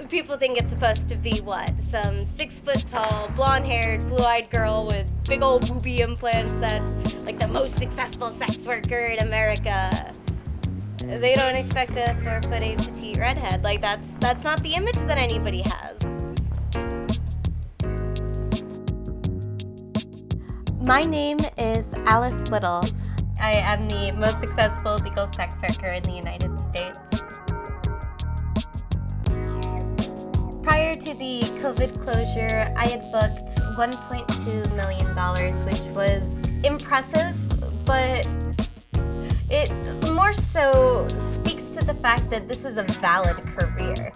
People think it's supposed to be what? Some 6 foot tall, blonde haired, blue eyed girl with big old booby implants that's like the most successful sex worker in America. They don't expect a 4'8" petite redhead. Like that's not the image that anybody has. My name is Alice Little. I am the most successful legal sex worker in the United States. Prior to the COVID closure, I had booked $1.2 million, which was impressive, but it more so speaks to the fact that this is a valid career.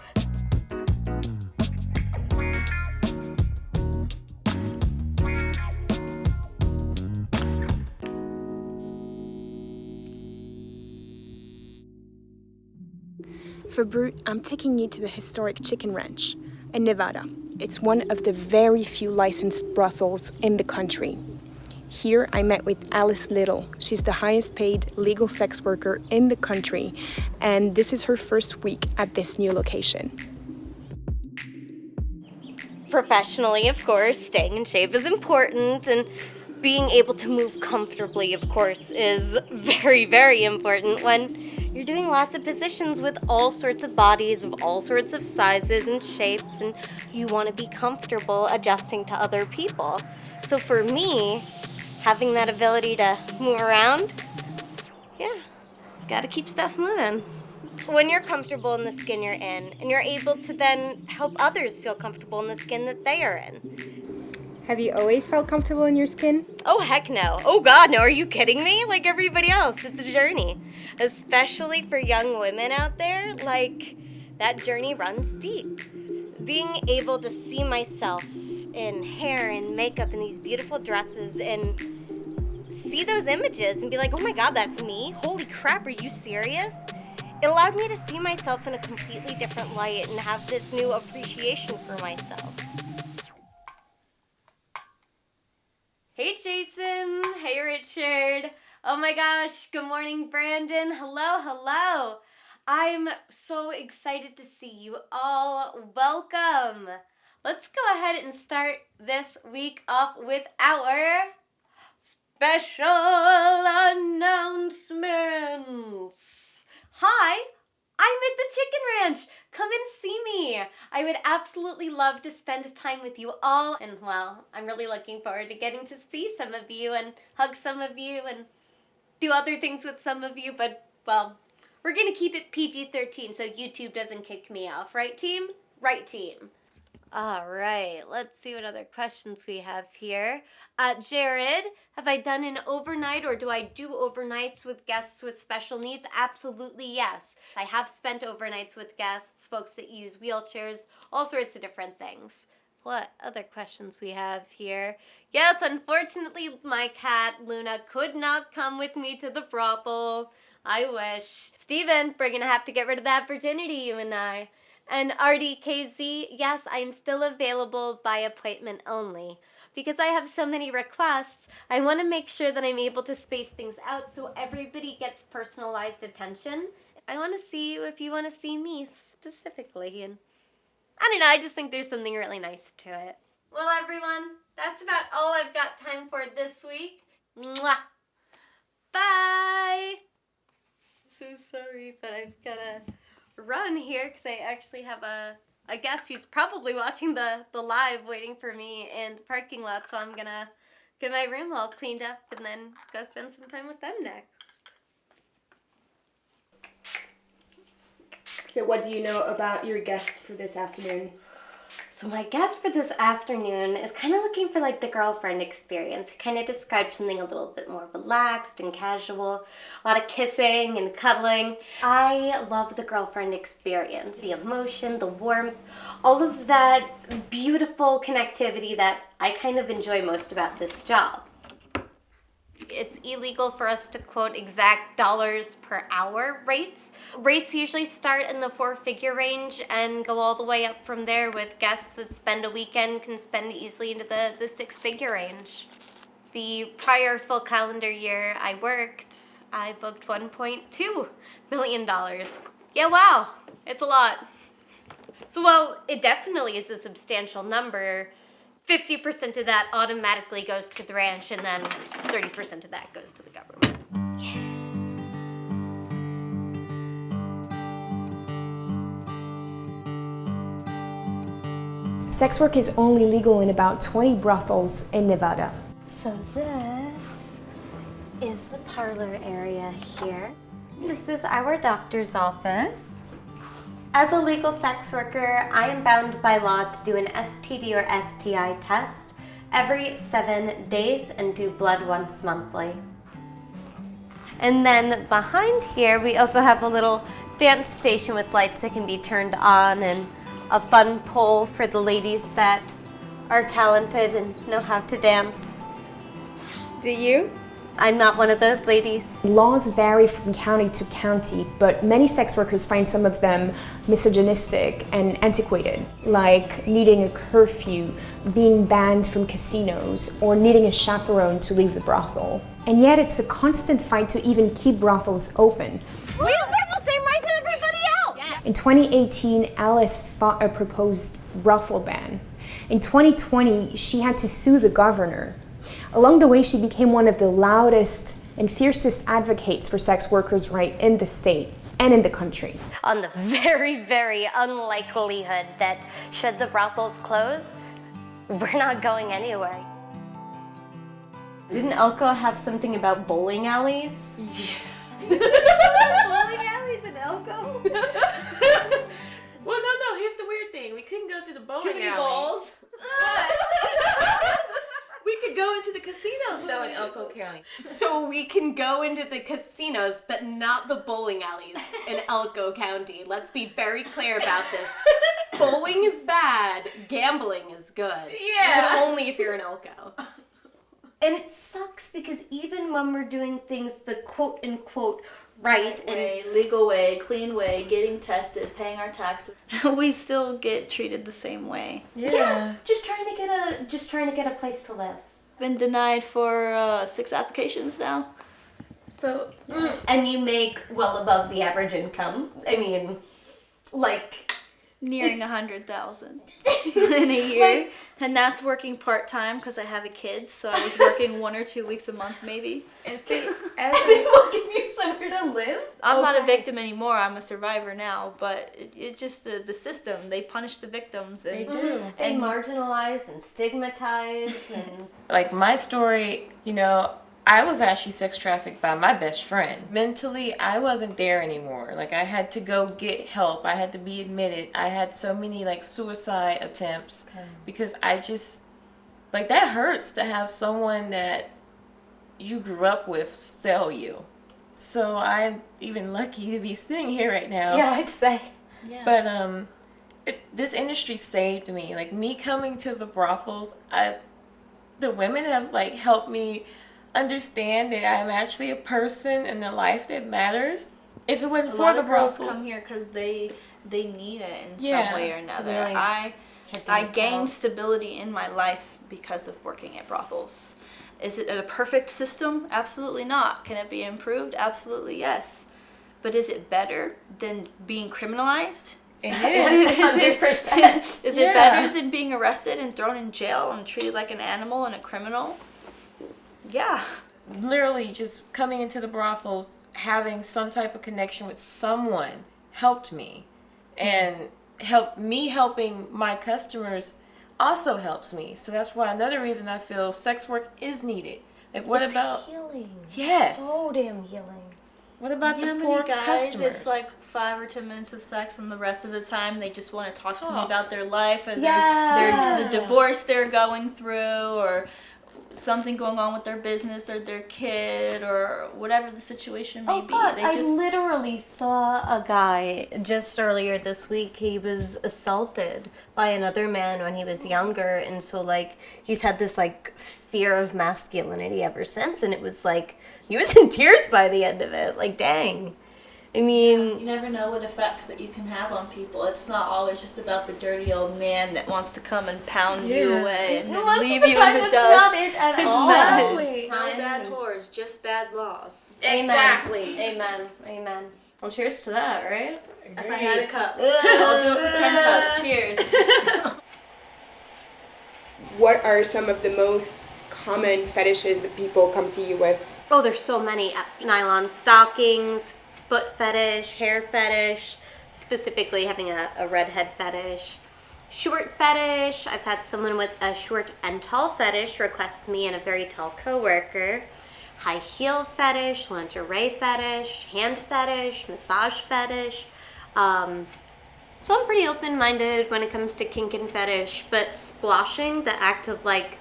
For Brut, I'm taking you to the historic Chicken Ranch in Nevada. It's one of the very few licensed brothels in the country. Here, I met with Alice Little. She's the highest paid legal sex worker in the country, and this is her first week at this new location. Professionally, of course, staying in shape is important, and being able to move comfortably, of course, is very, very important when you're doing lots of positions with all sorts of bodies of all sorts of sizes and shapes, and you want to be comfortable adjusting to other people. So for me, having that ability to move around, gotta keep stuff moving. When you're comfortable in the skin you're in, and you're able to then help others feel comfortable in the skin that they are in. Have you always felt comfortable in your skin? Oh, heck no. Oh, God, no. Are you kidding me? Like everybody else, it's a journey. Especially for young women out there, like, that journey runs deep. Being able to see myself in hair and makeup and these beautiful dresses and see those images and be like, oh my God, that's me? Holy crap, are you serious? It allowed me to see myself in a completely different light and have this new appreciation for myself. Hey Jason, hey Richard. Oh my gosh, good morning Brandon. Hello. I'm so excited to see you all. Welcome. Let's go ahead and start this week off with our special announcements. Hi, I'm at the Chicken Ranch. Come and see me. I would absolutely love to spend time with you all. And well, I'm really looking forward to getting to see some of you and hug some of you and do other things with some of you. But, well, we're going to keep it PG-13 so YouTube doesn't kick me off. Right, team? Right, team. All right, let's see what other questions we have here. Jared, have I done an overnight or do I do overnights with guests with special needs? Absolutely, yes. I have spent overnights with guests, folks that use wheelchairs, all sorts of different things. What other questions we have here? Yes, unfortunately, my cat, Luna, could not come with me to the brothel. I wish. Steven, we're going to have to get rid of that virginity, you and I. And RDKZ, yes, I'm still available by appointment only. Because I have so many requests, I want to make sure that I'm able to space things out so everybody gets personalized attention. I want to see you if you want to see me specifically. And I don't know, I just think there's something really nice to it. Well, everyone, that's about all I've got time for this week. Mwah! Bye! So sorry, but I've got to run here because I actually have a guest who's probably watching the live waiting for me in the parking lot, so I'm gonna get my room all cleaned up and then go spend some time with them next. So what do you know about your guests for this afternoon? So my guest for this afternoon is kind of looking for like the girlfriend experience. He kind of described something a little bit more relaxed and casual, a lot of kissing and cuddling. I love the girlfriend experience, the emotion, the warmth, all of that beautiful connectivity that I kind of enjoy most about this job. It's illegal for us to quote exact dollars per hour rates. Rates usually start in the 4-figure range and go all the way up from there, with guests that spend a weekend can spend easily into the 6-figure range. The prior full calendar year I worked, I booked $1.2 million. Yeah, wow, it's a lot. So while it definitely is a substantial number, 50% of that automatically goes to the ranch, and then 30% of that goes to the government. Sex work is only legal in about 20 brothels in Nevada. So this is the parlor area here. This is our doctor's office. As a legal sex worker, I am bound by law to do an STD or STI test every 7 days and do blood once monthly. And then behind here, we also have a little dance station with lights that can be turned on and a fun pole for the ladies that are talented and know how to dance. Do you? I'm not one of those ladies. Laws vary from county to county, but many sex workers find some of them misogynistic and antiquated, like needing a curfew, being banned from casinos, or needing a chaperone to leave the brothel. And yet it's a constant fight to even keep brothels open. We deserve the same rights as everybody else! Yeah. In 2018, Alice fought a proposed brothel ban. In 2020, she had to sue the governor. Along the way, she became one of the loudest and fiercest advocates for sex workers' rights in the state and in the country. On the very, very unlikelihood that should the brothels close, we're not going anywhere. Didn't Elko have something about bowling alleys? Bowling alleys in Elko? Well, no, here's the weird thing. We couldn't go to the bowling Too many alley. balls. We could go into the casinos, though, in Elko County. So we can go into the casinos, but not the bowling alleys in Elko County. Let's be very clear about this. Bowling is bad, gambling is good. Yeah. But only if you're in Elko. And it sucks because even when we're doing things the quote-unquote right and Legal way, clean way, getting tested, paying our taxes, we still get treated the same way. yeah, just trying to get a place to live. Been denied for 6 applications now. So, and you make well above the average income. I mean, like Nearing 100,000 in a year. And that's working part-time because I have a kid, so I was working 1 or 2 weeks a month maybe. And see, they will give you somewhere to live. I'm not a victim anymore, I'm a survivor now, but it's just the system. They punish the victims. And, they do. They marginalize and stigmatize and Like, my story, I was actually sex trafficked by my best friend. Mentally, I wasn't there anymore. Like, I had to go get help. I had to be admitted. I had so many, suicide attempts because I just, that hurts to have someone that you grew up with sell you. So I'm even lucky to be sitting here right now. yeah, I'd say. yeah. But this industry saved me. Like, me coming to the brothels, the women have, helped me understand that I'm actually a person in a life that matters. If it wasn't A for lot the of girls brothels, come here because they need it in Yeah. some way or another. They're like, I gained stability in my life because of working at brothels. Is it a perfect system? Absolutely not. Can it be improved? Absolutely yes. But is it better than being criminalized? it is. 100%. Is Yeah. it better than being arrested and thrown in jail and treated like an animal and a criminal? Yeah. Literally just coming into the brothels, having some type of connection with someone helped me, and helping my customers also helps me. So that's why another reason I feel sex work is needed. What It's about healing? Yes. So damn healing. what about Yeah, the poor many guys, customers? it's like 5 or 10 minutes of sex, and the rest of the time they just want to talk to me Talk. about their life or the Yes. divorce they're going through, or something going on with their business or their kid, or whatever the situation may be. God, They I just literally saw a guy just earlier this week. He was assaulted by another man when he was younger, and so he's had this fear of masculinity ever since, and it was he was in tears by the end of it. Dang. I mean, You never know what effects that you can have on people. It's not always just about the dirty old man that wants to come and pound you away and then most leave of the you time in the that's dust. not it at Exactly. all. No bad whores, just bad laws. Exactly. Amen. Amen. Well, cheers to that, right? If I had a cup, I'll do a pretend cup. Cheers. What are some of the most common fetishes that people come to you with? Oh, there's so many. Nylon stockings, foot fetish, hair fetish, specifically having a redhead fetish. Short fetish. I've had someone with a short and tall fetish request me and a very tall coworker. High heel fetish, lingerie fetish, hand fetish, massage fetish. So I'm pretty open-minded when it comes to kink and fetish, but splashing, the act of like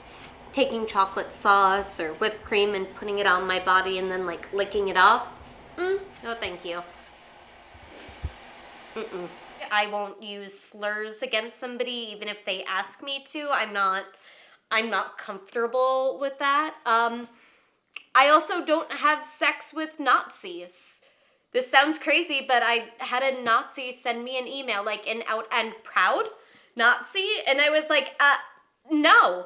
taking chocolate sauce or whipped cream and putting it on my body and then like licking it off, no thank you. I won't use slurs against somebody even if they ask me to. I'm not comfortable with that. I also don't have sex with Nazis. This sounds crazy, but I had a Nazi send me an email, like an out and proud Nazi, and I was like, no.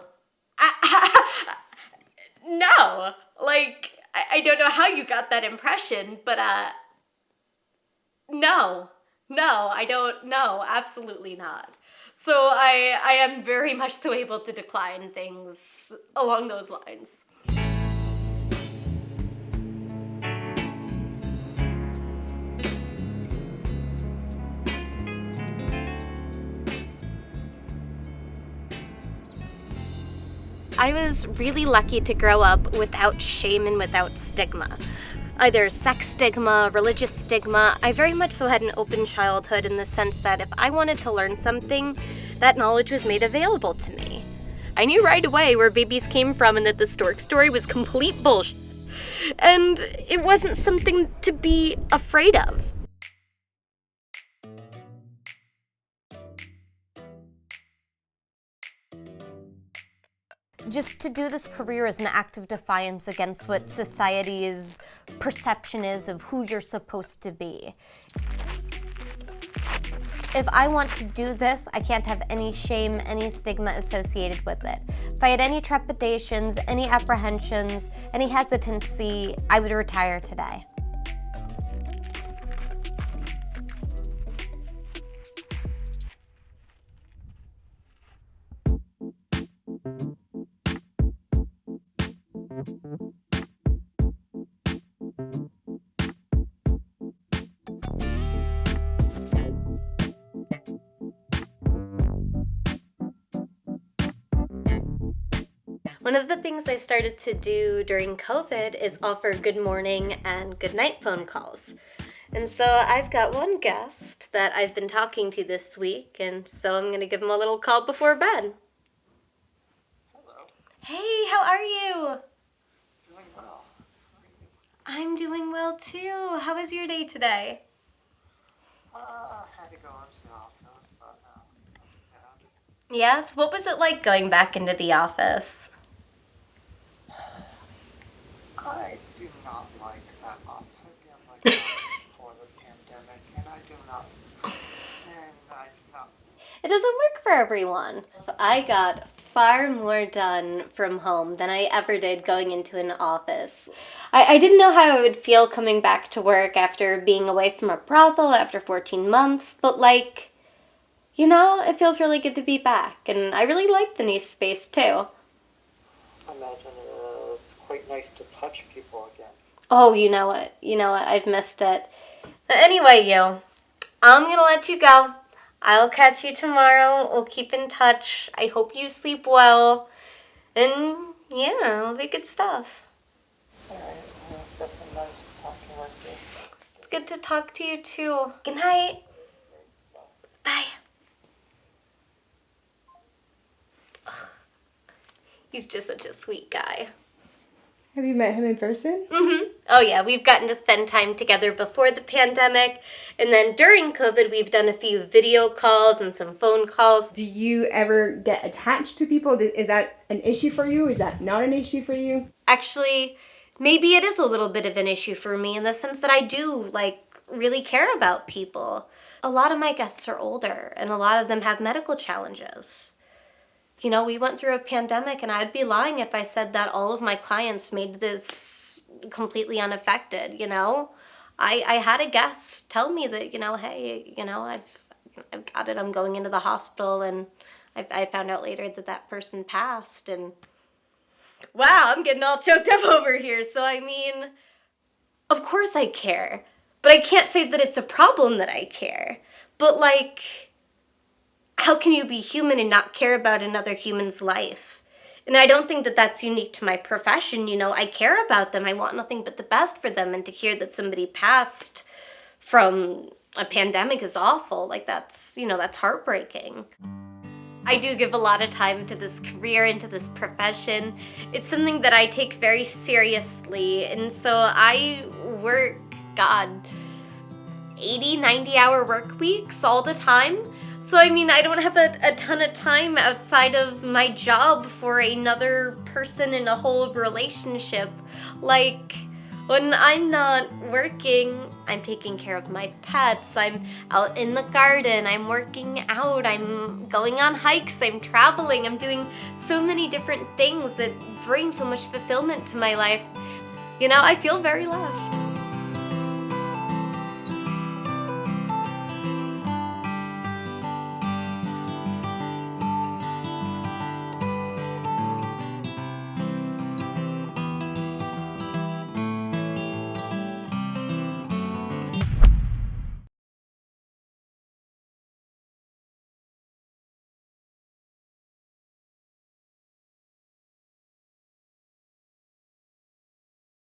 No. Like, I don't know how you got that impression, but, no. No, I don't, no, absolutely not. So I am very much so able to decline things along those lines. I was really lucky to grow up without shame and without stigma. Either sex stigma, religious stigma. I very much so had an open childhood in the sense that if I wanted to learn something, that knowledge was made available to me. I knew right away where babies came from and that the stork story was complete bullshit. And it wasn't something to be afraid of. Just to do this career is an act of defiance against what society's perception is of who you're supposed to be. If I want to do this, I can't have any shame, any stigma associated with it. If I had any trepidations, any apprehensions, any hesitancy, I would retire today. One of the things I started to do during COVID is offer good morning and good night phone calls. And so I've got one guest that I've been talking to this week, and so I'm going to give him a little call before bed. Hello. Hey, how are you? Doing well. I'm doing well too. How was your day today? Had to go into the office, but yeah. Yes? What was it like going back into the office? I do not like that office again, like before the pandemic, and I do not. It doesn't work for everyone. I got far more done from home than I ever did going into an office. I didn't know how I would feel coming back to work after being away from a brothel after 14 months, but like, you know, it feels really good to be back, and I really like the new space too. I imagine it's quite nice to touch people again. Oh, you know what, I've missed it. But anyway, I'm gonna let you go. I'll catch you tomorrow. We'll keep in touch. I hope you sleep well. And yeah, it'll be good stuff. Alright, well, it's definitely nice talking with you. It's good to talk to you too. Good night. Bye. Ugh. He's just such a sweet guy. Have you met him in person? Mm-hmm. Oh yeah, we've gotten to spend time together before the pandemic, and then during COVID we've done a few video calls and some phone calls. Do you ever get attached to people? Is that an issue for you? Is that not an issue for you? Actually, maybe it is a little bit of an issue for me in the sense that I do like really care about people. A lot of my guests are older, and a lot of them have medical challenges. You know, we went through a pandemic, and I'd be lying if I said that all of my clients made this completely unaffected, you know? I had a guest tell me that, you know, hey, you know, I've got it, I'm going into the hospital, and I found out later that that person passed, and wow, I'm getting all choked up over here. So, I mean, of course I care, but I can't say that it's a problem that I care. But, like, how can you be human and not care about another human's life? And I don't think that that's unique to my profession. You know, I care about them. I want nothing but the best for them. And to hear that somebody passed from a pandemic is awful. Like, that's, you know, that's heartbreaking. I do give a lot of time to this career and to this profession. It's something that I take very seriously. And so I work, God, 80, 90-hour work weeks all the time. So, I mean, I don't have a ton of time outside of my job for another person in a whole relationship. Like, when I'm not working, I'm taking care of my pets, I'm out in the garden, I'm working out, I'm going on hikes, I'm traveling, I'm doing so many different things that bring so much fulfillment to my life. You know, I feel very loved.